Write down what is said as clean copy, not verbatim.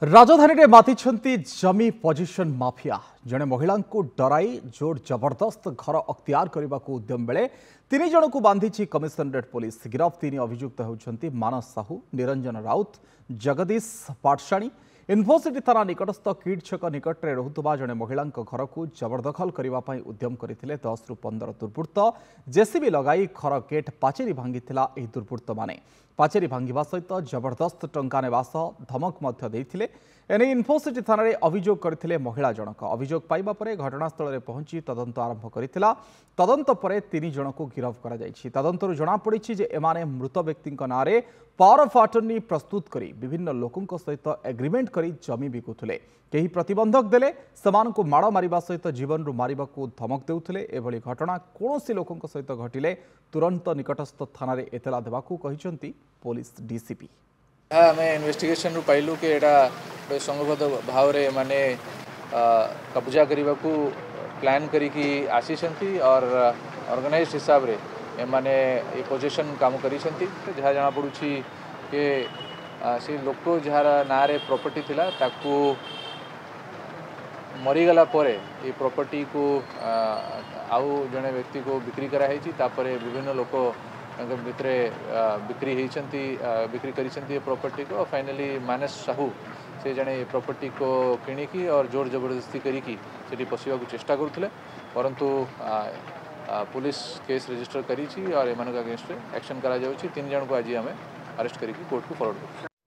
राजधानी में मातिछंती जमी पोजिशन माफिया जड़े महिला को डराई जोर जबरदस्त घर अख्तियार करने को उद्यम बेले तीन जन को बांधी कमिशनरेट पुलिस गिरफ तीन अभियुक्त होती मानस साहू निरंजन राउत जगदीश पाटशाणी यूनिवर्सिटी थाना निकटस्थ किड छक निकट में रोकुवा जड़े महिला घर को जबरदखल करने उद्यम करते 10 ରୁ 15 दुर्बृत्त जेसीबी लगाई घर गेट पाचेरी भांगी दुर्बृत्त माने पाचेरी भांगा सहित जबरदस्त टंका नेवा धमक देते एने यूनिवर्सिटी थाना अभियोग करते महिला जनक अभियोग पाइबा परे घटनास्थल में पहुंची तदंत आरंभ करथिला तदंत परे तीन जन को गिरफ कर तदंतर जनापड़ी एमाने मृत व्यक्ति नारे पावर ऑफ अटर्नी प्रस्तुत करी विभिन्न लोकों सहित एग्रीमेंट करी जमी बिकुले कहीं प्रतिबंधक देले समान को माड़ मारिबा सहित जीवन रु मारिबा को धमक देउथिले एभली घटना कौनसी लोकों सहित घटिले तुरंत निकटस्थ थाना रे एतला देबाकू कहिसंती पुलिस डीसीपी। आम इन्वेस्टिगेशन रु पाइलु कि एटा संघबद्ध भाव रे माने कब्जा करने को प्लान करिकी आसीछंती और ऑर्गेनाइज्ड हिसाब रे माने ये पोजीशन काम करिसंती जहाँ जना पड़ुछि कि से लोक जार ना रे प्रॉपर्टी थिला ताकू मरीगला परे ये प्रॉपर्टी को आउ जने व्यक्ति को बिक्री कराई तापरे विभिन्न लोक भितर बिक्री करी प्रॉपर्टी को फाइनली मानस साहू से जड़े प्रॉपर्टी को किणिकी और जोर जबरदस्ती करी पशिया चेष्टा करुले परंतु पुलिस केस रजिस्टर करी और एमान अगेंस्ट एक्शन करा तीन जन को आज आम अरेस्ट करके कोर्ट को फॉरवर्ड कर।